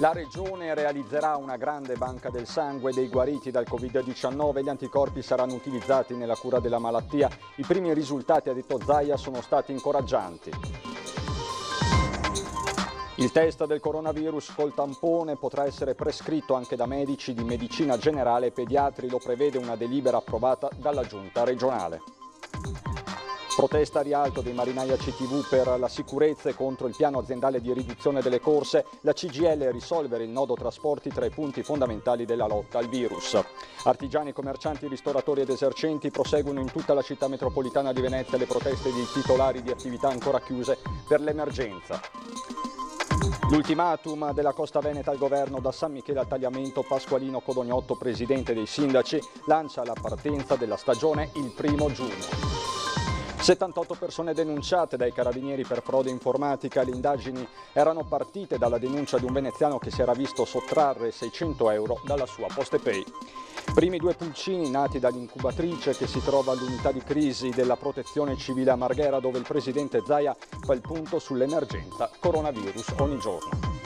La Regione realizzerà una grande banca del sangue dei guariti dal Covid-19. Gli anticorpi saranno utilizzati nella cura della malattia. I primi risultati, ha detto Zaia, sono stati incoraggianti. Il test del coronavirus col tampone potrà essere prescritto anche da medici di medicina generale e pediatri, lo prevede una delibera approvata dalla Giunta regionale. Protesta a Rialto dei marinai ACTV per la sicurezza e contro il piano aziendale di riduzione delle corse. La CGIL risolvere il nodo trasporti tra i punti fondamentali della lotta al virus. Artigiani, commercianti, ristoratori ed esercenti proseguono in tutta la città metropolitana di Venezia le proteste dei titolari di attività ancora chiuse per l'emergenza. L'ultimatum della Costa Veneta al governo: da San Michele al Tagliamento. Pasqualino Codognotto, presidente dei sindaci, lancia la partenza della stagione il 1° giugno. 78 persone denunciate dai carabinieri per frode informatica. Le indagini erano partite dalla denuncia di un veneziano che si era visto sottrarre 600 euro dalla sua Postepay. Primi 2 pulcini nati dall'incubatrice che si trova all'unità di crisi della Protezione Civile a Marghera, dove il presidente Zaia fa il punto sull'emergenza coronavirus ogni giorno.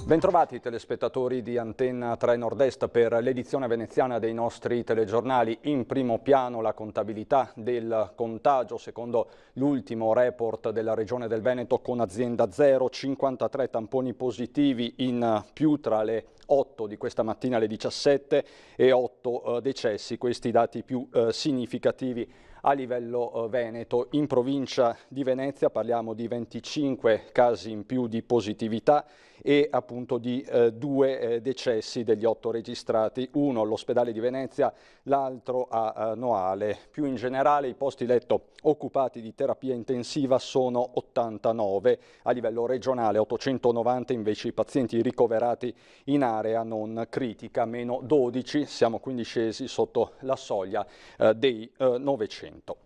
Bentrovati telespettatori di Antenna 3 Nord-Est per l'edizione veneziana dei nostri telegiornali. In primo piano la contabilità del contagio secondo l'ultimo report della Regione del Veneto con azienda zero, 53 tamponi positivi in più tra le 8 di questa mattina alle 17 e 8 decessi, questi dati più significativi a livello veneto. In provincia di Venezia parliamo di 25 casi in più di positività e appunto di 2 decessi degli 8 registrati, uno all'ospedale di Venezia, l'altro a Noale. Più in generale i posti letto occupati di terapia intensiva sono 89, a livello regionale 890 invece i pazienti ricoverati in area non critica, meno 12, siamo quindi scesi sotto la soglia dei 900.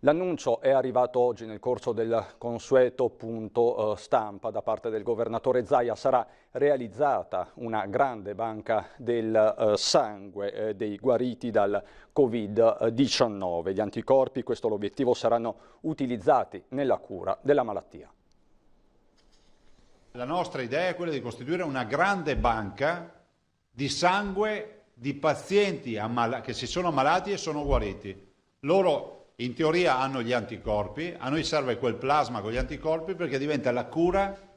L'annuncio è arrivato oggi nel corso del consueto punto stampa da parte del governatore Zaia. Sarà realizzata una grande banca del sangue dei guariti dal Covid-19. Gli anticorpi, questo l'obiettivo, saranno utilizzati nella cura della malattia. La nostra idea è quella di costituire una grande banca di sangue di pazienti che si sono ammalati e sono guariti. Loro in teoria hanno gli anticorpi, a noi serve quel plasma con gli anticorpi perché diventa la cura,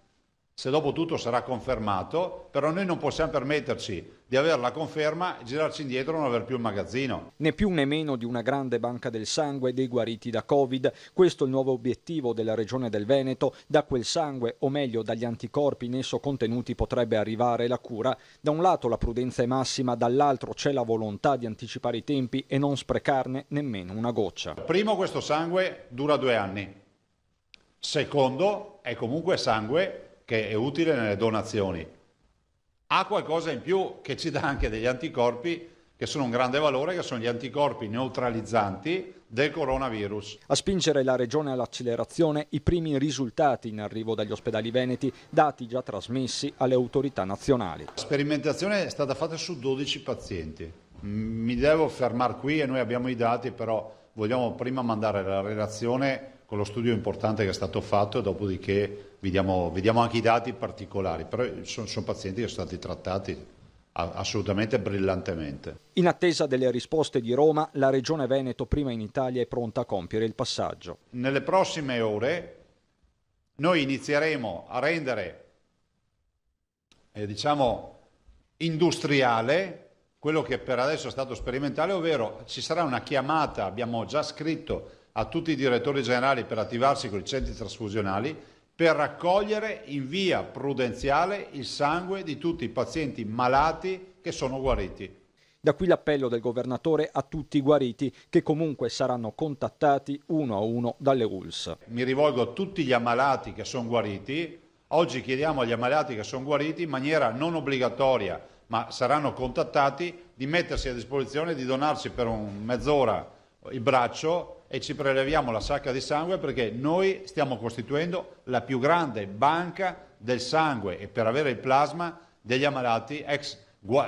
se dopo tutto sarà confermato, però noi non possiamo permetterci di avere la conferma, girarci indietro e non aver più il magazzino. Né più né meno di una grande banca del sangue dei guariti da Covid. Questo è il nuovo obiettivo della Regione del Veneto. Da quel sangue, o meglio dagli anticorpi in esso contenuti, potrebbe arrivare la cura. Da un lato la prudenza è massima, dall'altro c'è la volontà di anticipare i tempi e non sprecarne nemmeno una goccia. Primo, questo sangue dura 2 anni. Secondo, è comunque sangue che è utile nelle donazioni. Ha qualcosa in più che ci dà anche degli anticorpi che sono un grande valore, che sono gli anticorpi neutralizzanti del coronavirus. A spingere la Regione all'accelerazione i primi risultati in arrivo dagli ospedali veneti, dati già trasmessi alle autorità nazionali. La sperimentazione è stata fatta su 12 pazienti. Mi devo fermare qui e noi abbiamo i dati, però vogliamo prima mandare la relazione con lo studio importante che è stato fatto e dopodiché vediamo anche i dati particolari, però sono pazienti che sono stati trattati assolutamente brillantemente. In attesa delle risposte di Roma, la Regione Veneto, prima in Italia, è pronta a compiere il passaggio. Nelle prossime ore noi inizieremo a rendere, industriale quello che per adesso è stato sperimentale, ovvero ci sarà una chiamata, abbiamo già scritto a tutti i direttori generali per attivarsi con i centri trasfusionali, per raccogliere in via prudenziale il sangue di tutti i pazienti malati che sono guariti. Da qui l'appello del governatore a tutti i guariti che comunque saranno contattati uno a uno dalle ULSS. Mi rivolgo a tutti gli ammalati che sono guariti. Oggi chiediamo agli ammalati che sono guariti in maniera non obbligatoria, ma saranno contattati, di mettersi a disposizione, di donarsi per mezz'ora il braccio e ci preleviamo la sacca di sangue, perché noi stiamo costituendo la più grande banca del sangue e per avere il plasma degli ammalati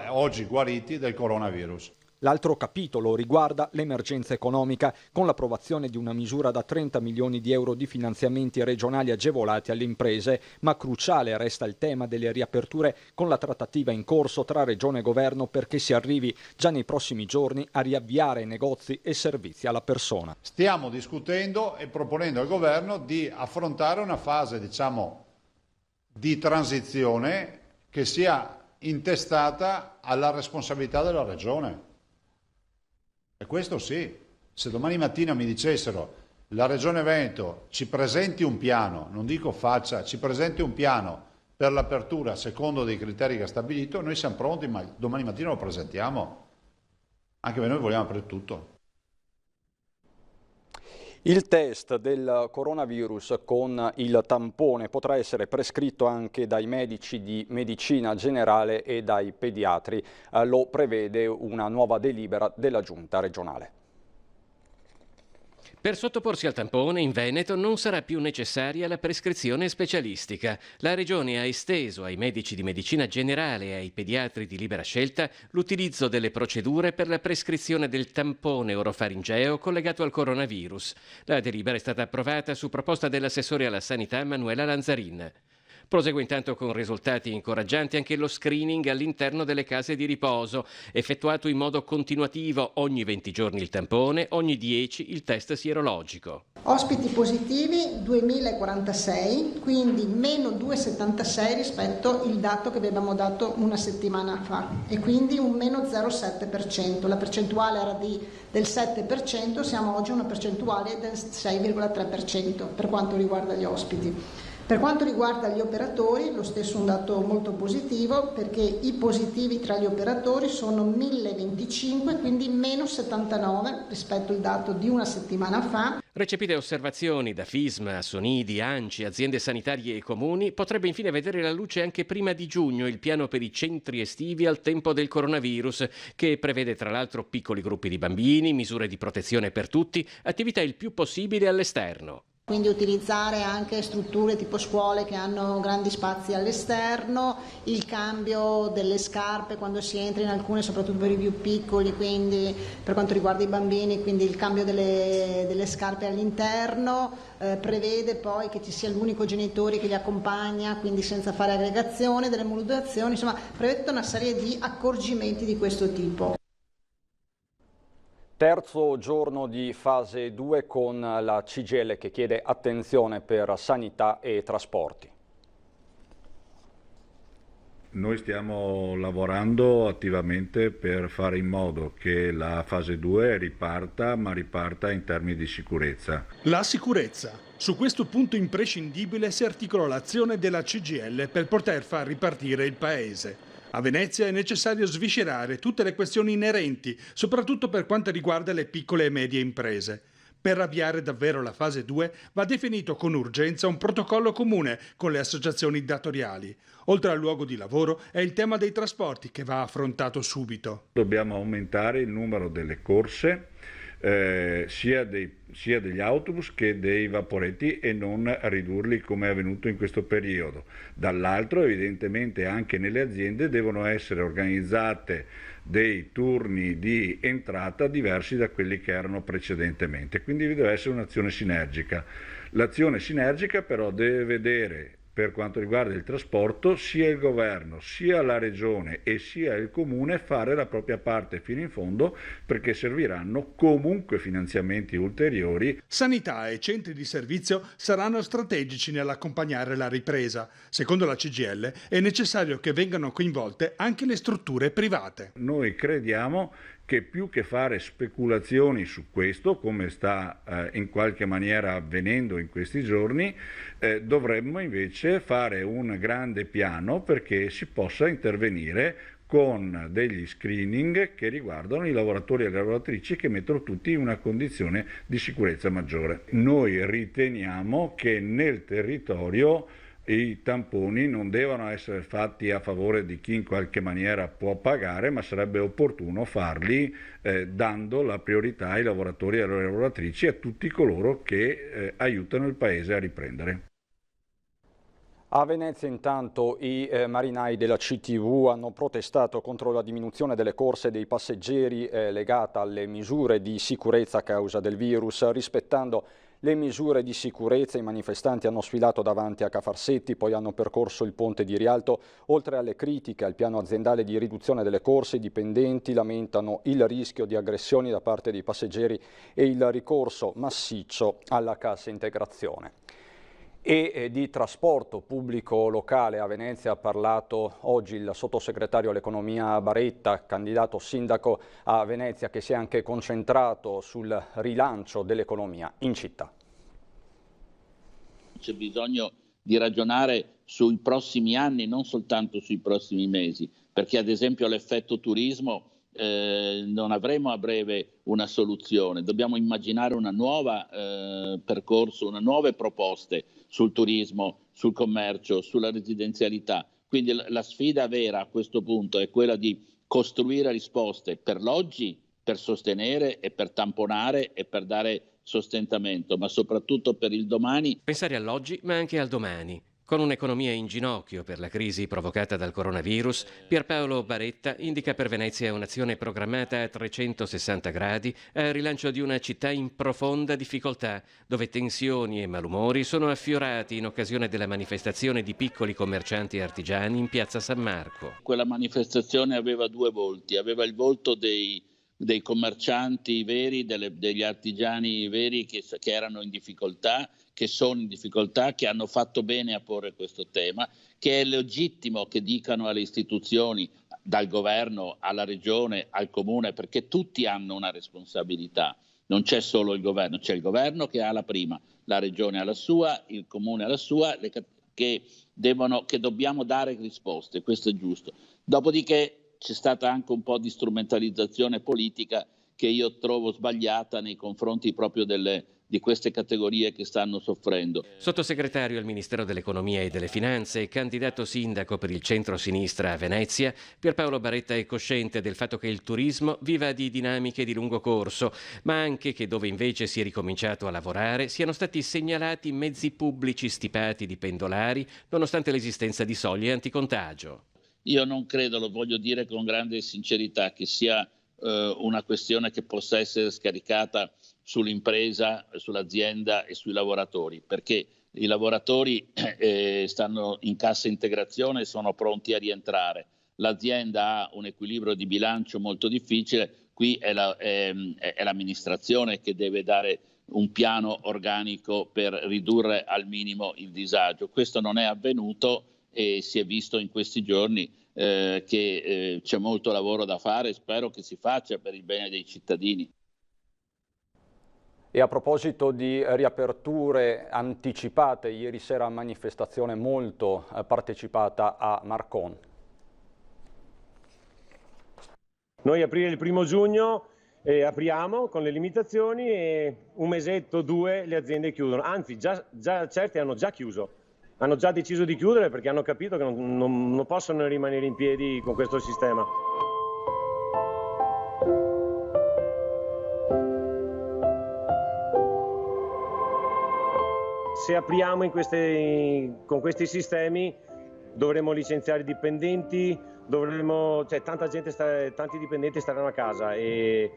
oggi guariti del coronavirus. L'altro capitolo riguarda l'emergenza economica, con l'approvazione di una misura da 30 milioni di euro di finanziamenti regionali agevolati alle imprese, ma cruciale resta il tema delle riaperture, con la trattativa in corso tra Regione e Governo perché si arrivi già nei prossimi giorni a riavviare negozi e servizi alla persona. Stiamo discutendo e proponendo al Governo di affrontare una fase, di transizione che sia intestata alla responsabilità della Regione. E questo sì, se domani mattina mi dicessero la Regione Veneto ci presenti un piano, non dico faccia, ci presenti un piano per l'apertura secondo dei criteri che ha stabilito, noi siamo pronti, ma domani mattina lo presentiamo, anche perché noi vogliamo aprire tutto. Il test del coronavirus con il tampone potrà essere prescritto anche dai medici di medicina generale e dai pediatri. Lo prevede una nuova delibera della Giunta regionale. Per sottoporsi al tampone in Veneto non sarà più necessaria la prescrizione specialistica. La Regione ha esteso ai medici di medicina generale e ai pediatri di libera scelta l'utilizzo delle procedure per la prescrizione del tampone orofaringeo collegato al coronavirus. La delibera è stata approvata su proposta dell'assessore alla sanità Manuela Lanzarin. Prosegue intanto con risultati incoraggianti anche lo screening all'interno delle case di riposo, effettuato in modo continuativo, ogni 20 giorni il tampone, ogni 10 il test sierologico. Ospiti positivi 2046, quindi meno 276 rispetto al dato che avevamo dato una settimana fa e quindi un meno 0,7%. La percentuale era del 7%, siamo oggi a una percentuale del 6,3% per quanto riguarda gli ospiti. Per quanto riguarda gli operatori, lo stesso un dato molto positivo perché i positivi tra gli operatori sono 1025, quindi meno 79 rispetto al dato di una settimana fa. Recepite osservazioni da FISM, Sonidi, ANCI, aziende sanitarie e comuni, potrebbe infine vedere la luce anche prima di giugno il piano per i centri estivi al tempo del coronavirus, che prevede tra l'altro piccoli gruppi di bambini, misure di protezione per tutti, attività il più possibile all'esterno. Quindi utilizzare anche strutture tipo scuole che hanno grandi spazi all'esterno, il cambio delle scarpe quando si entra in alcune, soprattutto per i più piccoli, quindi per quanto riguarda i bambini, quindi il cambio delle scarpe all'interno, prevede poi che ci sia l'unico genitore che li accompagna, quindi senza fare aggregazione, delle modulazioni, insomma prevede una serie di accorgimenti di questo tipo. Terzo giorno di fase 2 con la CGIL che chiede attenzione per sanità e trasporti. Noi stiamo lavorando attivamente per fare in modo che la fase 2 riparta, ma riparta in termini di sicurezza. La sicurezza. Su questo punto imprescindibile si articola l'azione della CGIL per poter far ripartire il Paese. A Venezia è necessario sviscerare tutte le questioni inerenti, soprattutto per quanto riguarda le piccole e medie imprese. Per avviare davvero la fase 2 va definito con urgenza un protocollo comune con le associazioni datoriali. Oltre al luogo di lavoro è il tema dei trasporti che va affrontato subito. Dobbiamo aumentare il numero delle corse, sia degli autobus che dei vaporetti e non ridurli come è avvenuto in questo periodo. Dall'altro evidentemente anche nelle aziende devono essere organizzate dei turni di entrata diversi da quelli che erano precedentemente, quindi deve essere un'azione sinergica. L'azione sinergica però deve vedere, per quanto riguarda il trasporto, sia il governo, sia la regione e sia il comune fare la propria parte fino in fondo, perché serviranno comunque finanziamenti ulteriori. Sanità e centri di servizio saranno strategici nell'accompagnare la ripresa. Secondo la CGIL è necessario che vengano coinvolte anche le strutture private. Noi crediamo che più che fare speculazioni su questo, come sta in qualche maniera avvenendo in questi giorni, dovremmo invece fare un grande piano perché si possa intervenire con degli screening che riguardano i lavoratori e le lavoratrici, che mettono tutti in una condizione di sicurezza maggiore. Noi riteniamo che nel territorio i tamponi non devono essere fatti a favore di chi in qualche maniera può pagare, ma sarebbe opportuno farli dando la priorità ai lavoratori e alle lavoratrici e a tutti coloro che aiutano il Paese a riprendere. A Venezia intanto i marinai della CTV hanno protestato contro la diminuzione delle corse dei passeggeri legata alle misure di sicurezza a causa del virus. Rispettando le misure di sicurezza, i manifestanti hanno sfilato davanti a Ca' Farsetti, poi hanno percorso il ponte di Rialto. Oltre alle critiche al piano aziendale di riduzione delle corse, i dipendenti lamentano il rischio di aggressioni da parte dei passeggeri e il ricorso massiccio alla cassa integrazione. E di trasporto pubblico locale a Venezia ha parlato oggi il sottosegretario all'economia Baretta, candidato sindaco a Venezia, che si è anche concentrato sul rilancio dell'economia in città. C'è bisogno di ragionare sui prossimi anni, non soltanto sui prossimi mesi, perché ad esempio l'effetto turismo non avremo a breve una soluzione. Dobbiamo immaginare una nuova percorso, una nuove proposte sul turismo, sul commercio, sulla residenzialità. Quindi la sfida vera a questo punto è quella di costruire risposte per l'oggi, per sostenere e per tamponare e per dare sostentamento, ma soprattutto per il domani. Pensare all'oggi, ma anche al domani. Con un'economia in ginocchio per la crisi provocata dal coronavirus, Pierpaolo Baretta indica per Venezia un'azione programmata a 360 gradi al rilancio di una città in profonda difficoltà, dove tensioni e malumori sono affiorati in occasione della manifestazione di piccoli commercianti e artigiani in piazza San Marco. Quella manifestazione aveva due volti, aveva il volto dei commercianti veri, degli artigiani veri che erano in difficoltà, che sono in difficoltà, che hanno fatto bene a porre questo tema, che è legittimo che dicano alle istituzioni, dal governo alla regione, al comune, perché tutti hanno una responsabilità. Non c'è solo il governo, c'è il governo che ha la prima, la regione ha la sua, il comune ha la sua, che dobbiamo dare risposte, questo è giusto. Dopodiché c'è stata anche un po' di strumentalizzazione politica che io trovo sbagliata nei confronti proprio di queste categorie che stanno soffrendo. Sottosegretario al Ministero dell'Economia e delle Finanze e candidato sindaco per il centro-sinistra a Venezia, Pierpaolo Baretta è cosciente del fatto che il turismo viva di dinamiche di lungo corso, ma anche che dove invece si è ricominciato a lavorare siano stati segnalati mezzi pubblici stipati di pendolari, nonostante l'esistenza di soglie anticontagio. Io non credo, lo voglio dire con grande sincerità, che sia una questione che possa essere scaricata sull'impresa, sull'azienda e sui lavoratori, perché i lavoratori stanno in cassa integrazione e sono pronti a rientrare. L'azienda ha un equilibrio di bilancio molto difficile, qui è l'amministrazione che deve dare un piano organico per ridurre al minimo il disagio. Questo non è avvenuto e si è visto in questi giorni che c'è molto lavoro da fare, spero che si faccia per il bene dei cittadini. E a proposito di riaperture anticipate, ieri sera manifestazione molto partecipata a Marcon. Noi aprire il 1° giugno apriamo con le limitazioni e un mesetto, due le aziende chiudono, anzi già certe hanno già chiuso. Hanno già deciso di chiudere perché hanno capito che non possono rimanere in piedi con questo sistema. Se apriamo con questi sistemi dovremo licenziare dipendenti, tanti dipendenti staranno a casa e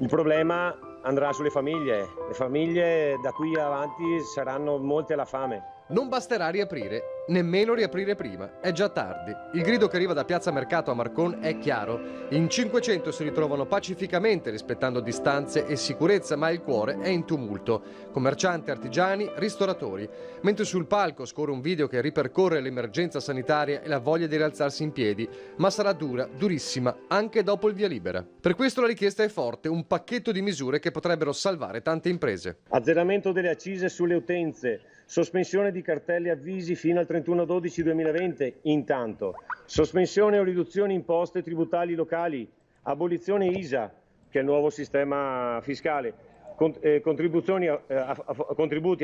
il problema andrà sulle famiglie. Le famiglie da qui avanti saranno molte alla fame. Non basterà riaprire, nemmeno riaprire prima, è già tardi. Il grido che arriva da Piazza Mercato a Marcon è chiaro. In 500 si ritrovano pacificamente rispettando distanze e sicurezza, ma il cuore è in tumulto. Commercianti, artigiani, ristoratori. Mentre sul palco scorre un video che ripercorre l'emergenza sanitaria e la voglia di rialzarsi in piedi, ma sarà dura, durissima, anche dopo il via libera. Per questo la richiesta è forte, un pacchetto di misure che potrebbero salvare tante imprese. Azzeramento delle accise sulle utenze. Sospensione di cartelli avvisi fino al 31/12/2020, intanto. Sospensione o riduzione imposte tributali locali. Abolizione ISA, che è il nuovo sistema fiscale. Contributi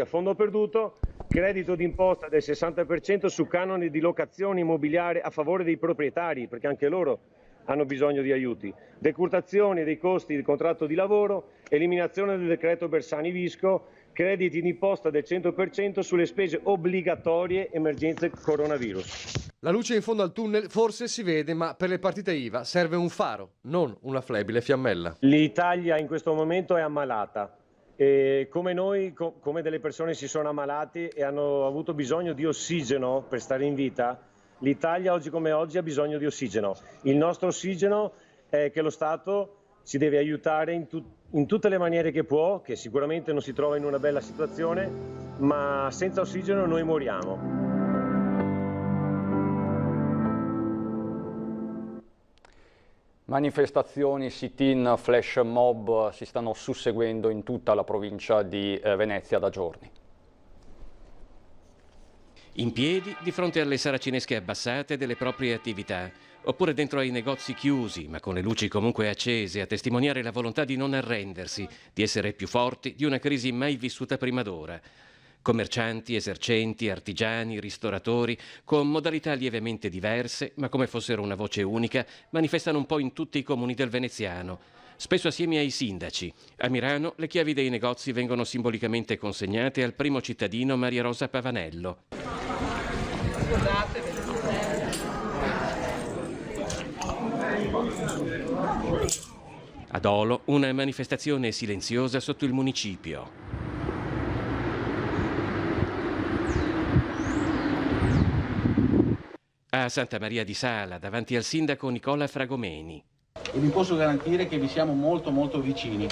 a fondo perduto. Credito d'imposta del 60% su canone di locazione immobiliare a favore dei proprietari, perché anche loro hanno bisogno di aiuti. Decurtazione dei costi del contratto di lavoro. Eliminazione del decreto Bersani-Visco crediti d'imposta del 100% sulle spese obbligatorie emergenze coronavirus. La luce in fondo al tunnel forse si vede, ma per le partite IVA serve un faro, non una flebile fiammella. L'Italia in questo momento è ammalata. E come noi, come delle persone si sono ammalati e hanno avuto bisogno di ossigeno per stare in vita, l'Italia oggi come oggi ha bisogno di ossigeno. Il nostro ossigeno è che lo Stato ci deve aiutare in tutte le maniere che può, che sicuramente non si trova in una bella situazione, ma senza ossigeno noi moriamo. Manifestazioni, sit-in, flash mob si stanno susseguendo in tutta la provincia di Venezia da giorni. In piedi di fronte alle saracinesche abbassate delle proprie attività, oppure dentro ai negozi chiusi, ma con le luci comunque accese, a testimoniare la volontà di non arrendersi, di essere più forti di una crisi mai vissuta prima d'ora. Commercianti, esercenti, artigiani, ristoratori, con modalità lievemente diverse, ma come fossero una voce unica, manifestano un po' in tutti i comuni del veneziano, spesso assieme ai sindaci. A Mirano le chiavi dei negozi vengono simbolicamente consegnate al primo cittadino Maria Rosa Pavanello. Ad Olo, una manifestazione silenziosa sotto il municipio. A Santa Maria di Sala, davanti al sindaco Nicola Fragomeni. E vi posso garantire che vi siamo molto vicini,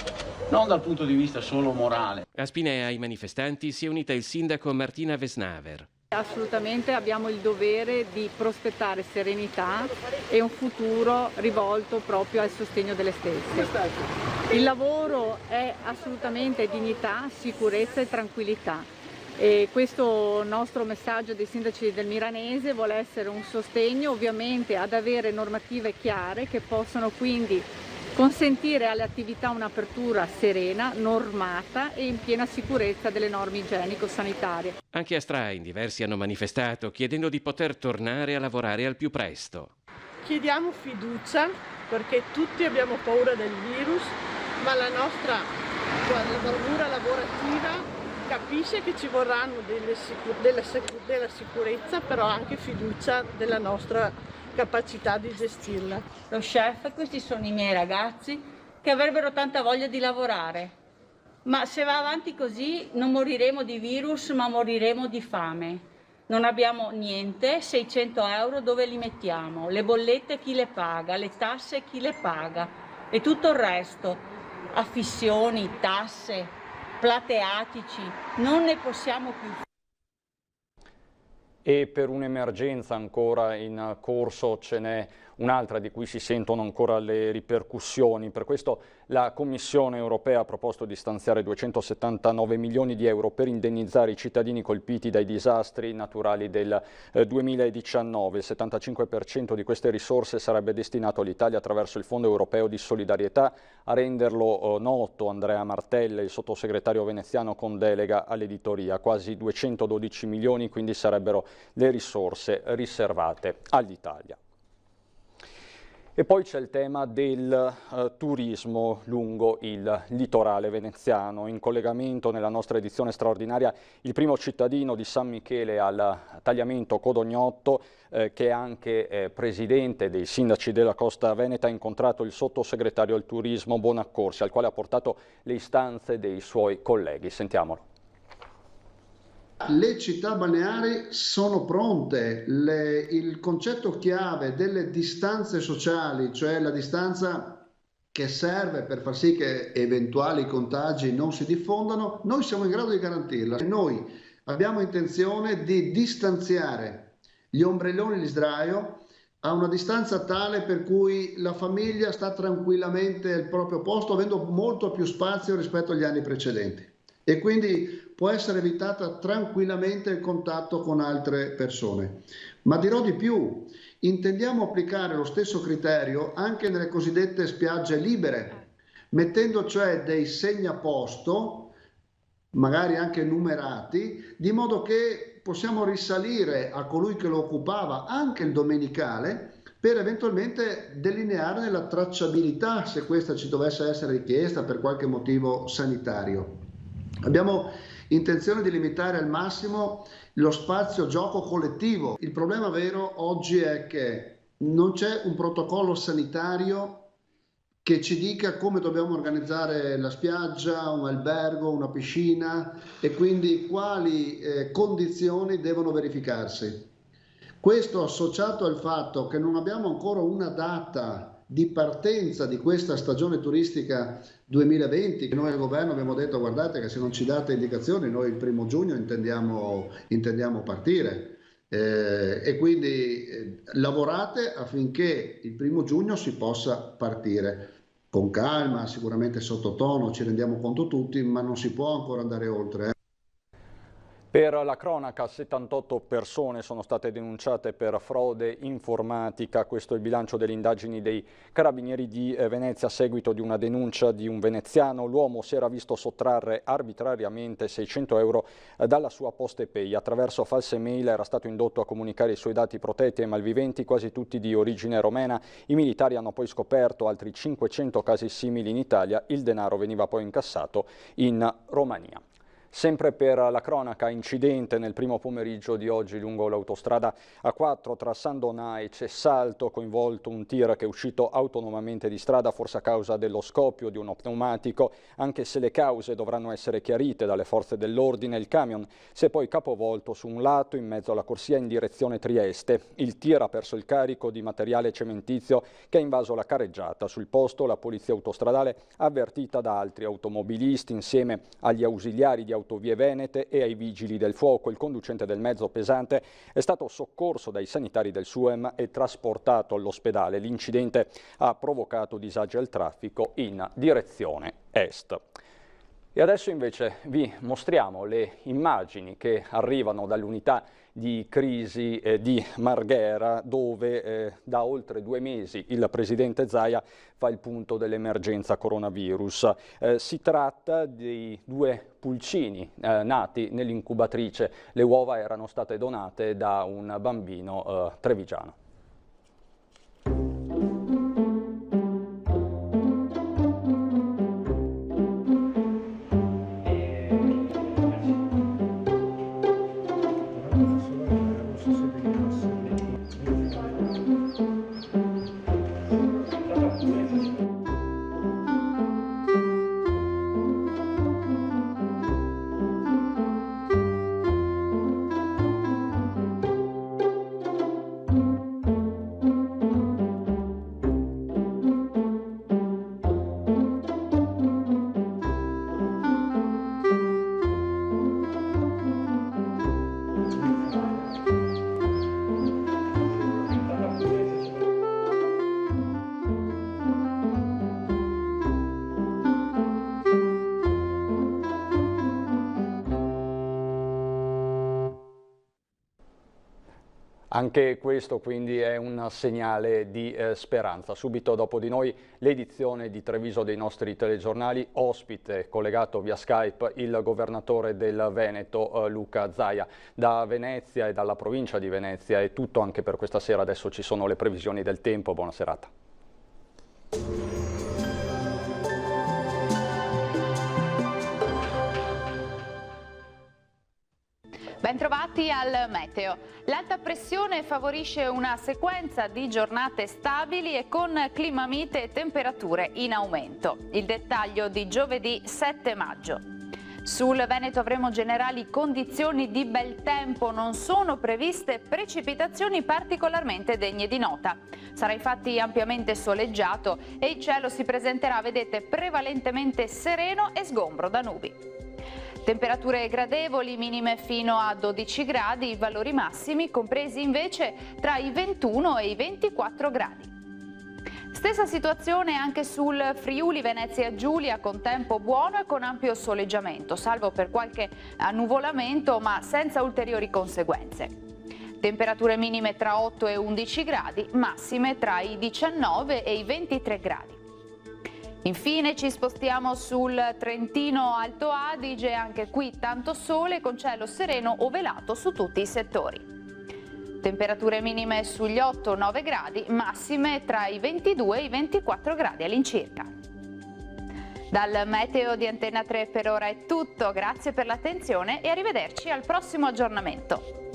non dal punto di vista solo morale. A Spinea ai manifestanti si è unita il sindaco Martina Vesnaver. Assolutamente abbiamo il dovere di prospettare serenità e un futuro rivolto proprio al sostegno delle stesse. Il lavoro è assolutamente dignità, sicurezza e tranquillità. E questo nostro messaggio dei sindaci del Miranese vuole essere un sostegno ovviamente ad avere normative chiare che possano quindi consentire alle attività un'apertura serena, normata e in piena sicurezza delle norme igienico-sanitarie. Anche a Strain diversi hanno manifestato chiedendo di poter tornare a lavorare al più presto. Chiediamo fiducia perché tutti abbiamo paura del virus, ma la nostra bravura lavorativa capisce che ci vorranno della sicurezza, però anche fiducia della nostra capacità di gestirla. Lo chef, questi sono i miei ragazzi che avrebbero tanta voglia di lavorare, ma se va avanti così non moriremo di virus, ma moriremo di fame. Non abbiamo niente, 600 euro dove li mettiamo? Le bollette chi le paga? Le tasse chi le paga? E tutto il resto, affissioni, tasse, plateatici, non ne possiamo più. E per un'emergenza ancora in corso ce n'è un'altra di cui si sentono ancora le ripercussioni. Per questo la Commissione europea ha proposto di stanziare 279 milioni di euro per indennizzare i cittadini colpiti dai disastri naturali del 2019. Il 75% di queste risorse sarebbe destinato all'Italia attraverso il Fondo Europeo di Solidarietà. A renderlo noto Andrea Martella, il sottosegretario veneziano con delega all'editoria. Quasi 212 milioni quindi sarebbero le risorse riservate all'Italia. E poi c'è il tema del turismo lungo il litorale veneziano. In collegamento nella nostra edizione straordinaria il primo cittadino di San Michele al Tagliamento Codognotto, che è anche presidente dei sindaci della Costa Veneta, ha incontrato il sottosegretario al turismo Bonaccorsi, al quale ha portato le istanze dei suoi colleghi. Sentiamolo. Le città balneari sono pronte, il concetto chiave delle distanze sociali, cioè la distanza che serve per far sì che eventuali contagi non si diffondano, noi siamo in grado di garantirla. Noi abbiamo intenzione di distanziare gli ombrelloni di sdraio a una distanza tale per cui la famiglia sta tranquillamente al proprio posto, avendo molto più spazio rispetto agli anni precedenti. E quindi può essere evitata tranquillamente il contatto con altre persone. Ma dirò di più, intendiamo applicare lo stesso criterio anche nelle cosiddette spiagge libere, mettendo cioè dei segnaposto, magari anche numerati, di modo che possiamo risalire a colui che lo occupava anche il domenicale per eventualmente delinearne la tracciabilità se questa ci dovesse essere richiesta per qualche motivo sanitario. Abbiamo intenzione di limitare al massimo lo spazio gioco collettivo. Il problema vero oggi è che non c'è un protocollo sanitario che ci dica come dobbiamo organizzare la spiaggia, un albergo, una piscina e quindi quali condizioni devono verificarsi. Questo associato al fatto che non abbiamo ancora una data di partenza di questa stagione turistica 2020, noi al governo abbiamo detto guardate che se non ci date indicazioni noi il 1° giugno intendiamo partire. E quindi lavorate affinché il 1° giugno si possa partire con calma, sicuramente sottotono, ci rendiamo conto tutti, ma non si può ancora andare oltre. Per la cronaca, 78 persone sono state denunciate per frode informatica. Questo è il bilancio delle indagini dei Carabinieri di Venezia a seguito di una denuncia di un veneziano. L'uomo si era visto sottrarre arbitrariamente 600 euro dalla sua PostePay. Attraverso false mail era stato indotto a comunicare i suoi dati protetti ai malviventi, quasi tutti di origine romena. I militari hanno poi scoperto altri 500 casi simili in Italia. Il denaro veniva poi incassato in Romania. Sempre per la cronaca, incidente nel primo pomeriggio di oggi lungo l'autostrada A4 tra San Donà e Cessalto, coinvolto un tir che è uscito autonomamente di strada, forse a causa dello scoppio di uno pneumatico, anche se le cause dovranno essere chiarite dalle forze dell'ordine. Il camion si è poi capovolto su un lato in mezzo alla corsia in direzione Trieste. Il tir ha perso il carico di materiale cementizio che ha invaso la carreggiata. Sul posto la polizia autostradale, avvertita da altri automobilisti, insieme agli ausiliari di Autovie Venete e ai vigili del fuoco. Il conducente del mezzo pesante è stato soccorso dai sanitari del SUEM e trasportato all'ospedale. L'incidente ha provocato disagi al traffico in direzione est. E adesso invece vi mostriamo le immagini che arrivano dall'unità di crisi di Marghera, dove da oltre 2 mesi il presidente Zaia fa il punto dell'emergenza coronavirus. Si tratta di 2 pulcini nati nell'incubatrice. Le uova erano state donate da un bambino trevigiano. Anche questo quindi è un segnale di speranza. Subito dopo di noi l'edizione di Treviso dei nostri telegiornali, ospite collegato via Skype il governatore del Veneto Luca Zaia. Da Venezia e dalla provincia di Venezia è tutto anche per questa sera. Adesso ci sono le previsioni del tempo. Buona serata. Bentrovati al meteo. L'alta pressione favorisce una sequenza di giornate stabili e con clima mite e temperature in aumento. Il dettaglio di giovedì 7 maggio. Sul Veneto avremo generali condizioni di bel tempo, non sono previste precipitazioni particolarmente degne di nota. Sarà infatti ampiamente soleggiato e il cielo si presenterà, vedete, prevalentemente sereno e sgombro da nubi. Temperature gradevoli, minime fino a 12 gradi, valori massimi compresi invece tra i 21 e i 24 gradi. Stessa situazione anche sul Friuli Venezia Giulia, con tempo buono e con ampio soleggiamento, salvo per qualche annuvolamento ma senza ulteriori conseguenze. Temperature minime tra 8 e 11 gradi, massime tra i 19 e i 23 gradi. Infine ci spostiamo sul Trentino Alto Adige, anche qui tanto sole con cielo sereno o velato su tutti i settori. Temperature minime sugli 8-9 gradi, massime tra i 22 e i 24 gradi all'incirca. Dal meteo di Antenna 3 per ora è tutto, grazie per l'attenzione e arrivederci al prossimo aggiornamento.